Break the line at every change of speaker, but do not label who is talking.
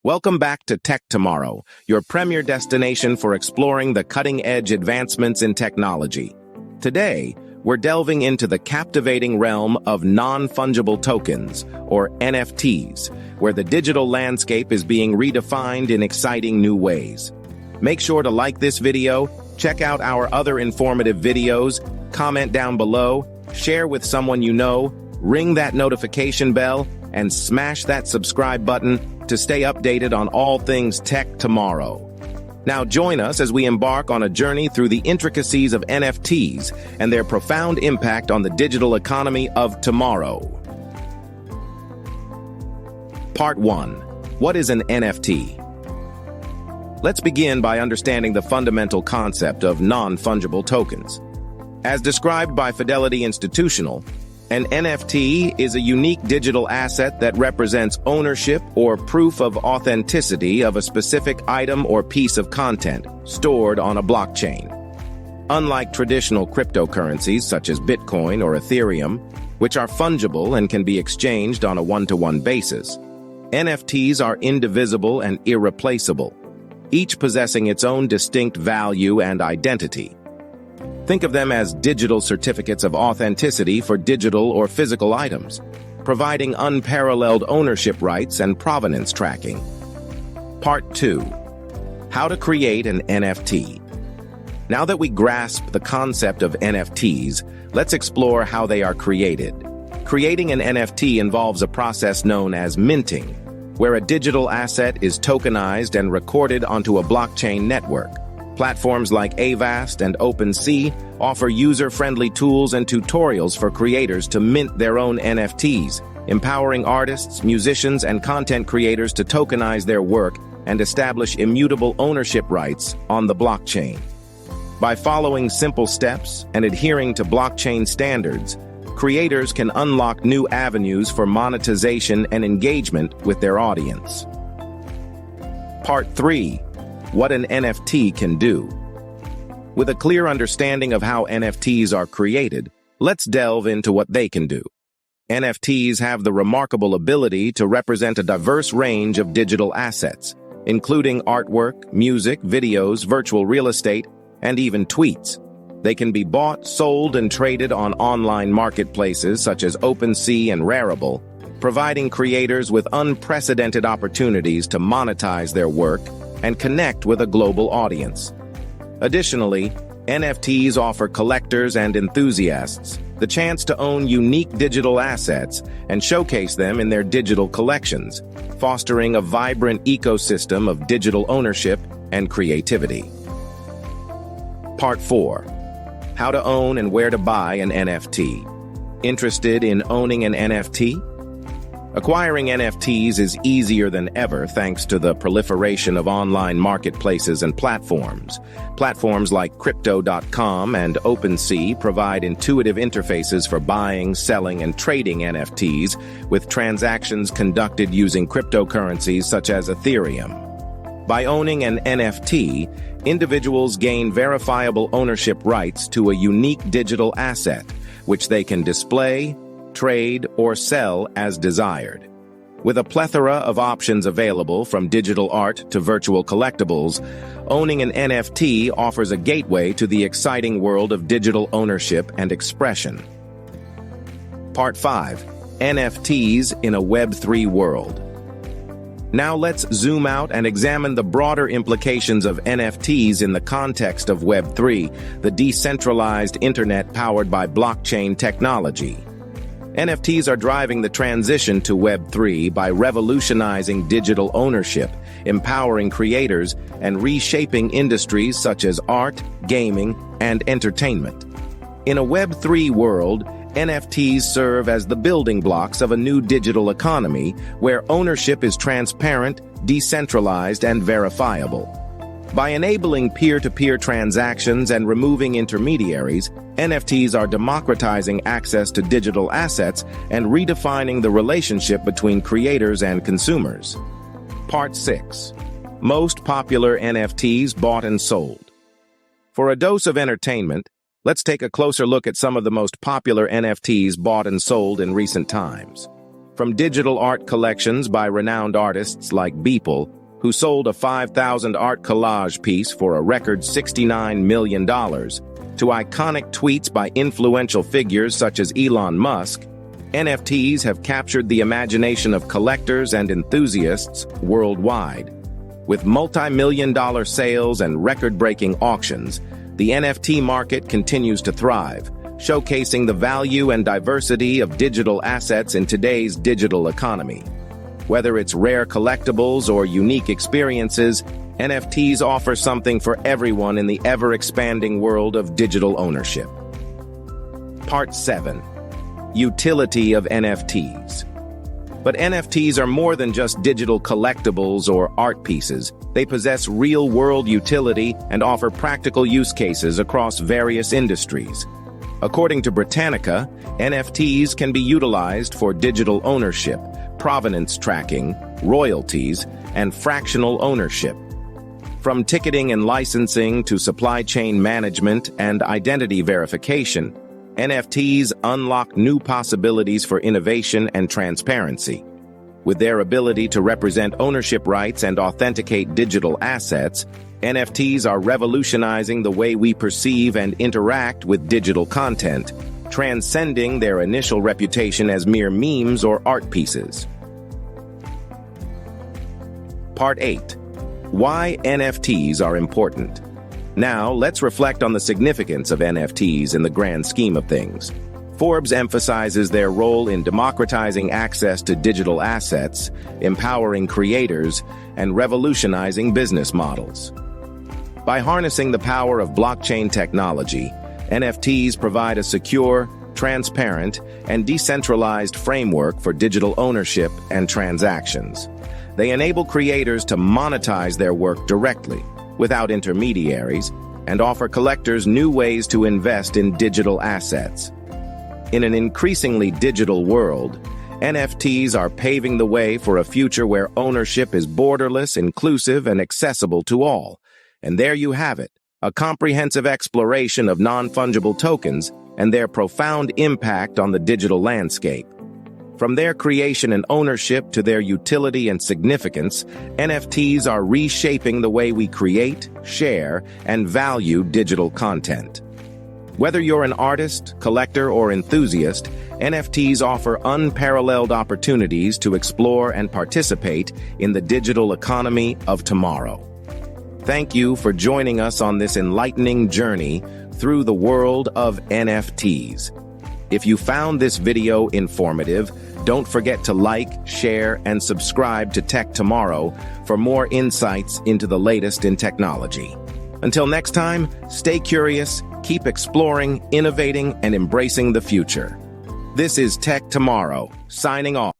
Welcome back to Tech Tomorrow, your premier destination for exploring the cutting-edge advancements in technology. Today, we're delving into the captivating realm of non-fungible tokens, or NFTs, where the digital landscape is being redefined in exciting new ways. Make sure to like this video, check out our other informative videos, comment down below, share with someone you know, ring that notification bell, and smash that subscribe button to stay updated on all things tech tomorrow. Now join us as we embark on a journey through the intricacies of NFTs and their profound impact on the digital economy of tomorrow. Part 1. What is an NFT? Let's begin by understanding the fundamental concept of non-fungible tokens. As described by Fidelity Institutional, an NFT is a unique digital asset that represents ownership or proof of authenticity of a specific item or piece of content stored on a blockchain. Unlike traditional cryptocurrencies such as Bitcoin or Ethereum, which are fungible and can be exchanged on a one-to-one basis, NFTs are indivisible and irreplaceable, each possessing its own distinct value and identity. Think of them as digital certificates of authenticity for digital or physical items, providing unparalleled ownership rights and provenance tracking. Part 2. How to create an NFT. Now that we grasp the concept of NFTs, let's explore how they are created. Creating an NFT involves a process known as minting, where a digital asset is tokenized and recorded onto a blockchain network. Platforms like Avast and OpenSea offer user-friendly tools and tutorials for creators to mint their own NFTs, empowering artists, musicians, and content creators to tokenize their work and establish immutable ownership rights on the blockchain. By following simple steps and adhering to blockchain standards, creators can unlock new avenues for monetization and engagement with their audience. Part 3. What an NFT can do. With a clear understanding of how NFTs are created, let's delve into what they can do. NFTs have the remarkable ability to represent a diverse range of digital assets, including artwork, music, videos, virtual real estate, and even tweets. They can be bought, sold, and traded on online marketplaces such as OpenSea and Rarible, providing creators with unprecedented opportunities to monetize their work and connect with a global audience. Additionally, NFTs offer collectors and enthusiasts the chance to own unique digital assets and showcase them in their digital collections, fostering a vibrant ecosystem of digital ownership and creativity. Part 4. How to own and where to buy an NFT. Interested in owning an NFT? Acquiring NFTs is easier than ever thanks to the proliferation of online marketplaces and platforms. Platforms like Crypto.com and OpenSea provide intuitive interfaces for buying, selling, and trading NFTs, with transactions conducted using cryptocurrencies such as Ethereum. By owning an NFT, individuals gain verifiable ownership rights to a unique digital asset, which they can display, trade, or sell as desired. With a plethora of options available from digital art to virtual collectibles, owning an NFT offers a gateway to the exciting world of digital ownership and expression. Part 5. NFTs in a Web3 world. Now let's zoom out and examine the broader implications of NFTs in the context of Web3, the decentralized internet powered by blockchain technology. NFTs are driving the transition to Web3 by revolutionizing digital ownership, empowering creators, and reshaping industries such as art, gaming, and entertainment. In a Web3 world, NFTs serve as the building blocks of a new digital economy where ownership is transparent, decentralized, and verifiable. By enabling peer-to-peer transactions and removing intermediaries, NFTs are democratizing access to digital assets and redefining the relationship between creators and consumers. Part 6. Most popular NFTs bought and sold. For a dose of entertainment, let's take a closer look at some of the most popular NFTs bought and sold in recent times. From digital art collections by renowned artists like Beeple, who sold a 5,000 art collage piece for a record $69 million, to iconic tweets by influential figures such as Elon Musk, NFTs have captured the imagination of collectors and enthusiasts worldwide. With multi-million-dollar sales and record-breaking auctions, the NFT market continues to thrive, showcasing the value and diversity of digital assets in today's digital economy. Whether it's rare collectibles or unique experiences, NFTs offer something for everyone in the ever-expanding world of digital ownership. Part 7. Utility of NFTs. But NFTs are more than just digital collectibles or art pieces. They possess real-world utility and offer practical use cases across various industries. According to Britannica, NFTs can be utilized for digital ownership, provenance tracking, royalties, and fractional ownership. From ticketing and licensing to supply chain management and identity verification, NFTs unlock new possibilities for innovation and transparency. With their ability to represent ownership rights and authenticate digital assets, NFTs are revolutionizing the way we perceive and interact with digital content, transcending their initial reputation as mere memes or art pieces. Part 8. Why NFTs are important. Now, let's reflect on the significance of NFTs in the grand scheme of things. Forbes emphasizes their role in democratizing access to digital assets, empowering creators, and revolutionizing business models. By harnessing the power of blockchain technology, NFTs provide a secure, transparent, and decentralized framework for digital ownership and transactions. They enable creators to monetize their work directly, without intermediaries, and offer collectors new ways to invest in digital assets. In an increasingly digital world, NFTs are paving the way for a future where ownership is borderless, inclusive, and accessible to all. And there you have it, a comprehensive exploration of non-fungible tokens and their profound impact on the digital landscape. From their creation and ownership to their utility and significance, NFTs are reshaping the way we create, share, and value digital content. Whether you're an artist, collector, or enthusiast, NFTs offer unparalleled opportunities to explore and participate in the digital economy of tomorrow. Thank you for joining us on this enlightening journey through the world of NFTs. If you found this video informative, don't forget to like, share, and subscribe to Tech Tomorrow for more insights into the latest in technology. Until next time, stay curious, keep exploring, innovating, and embracing the future. This is Tech Tomorrow, signing off.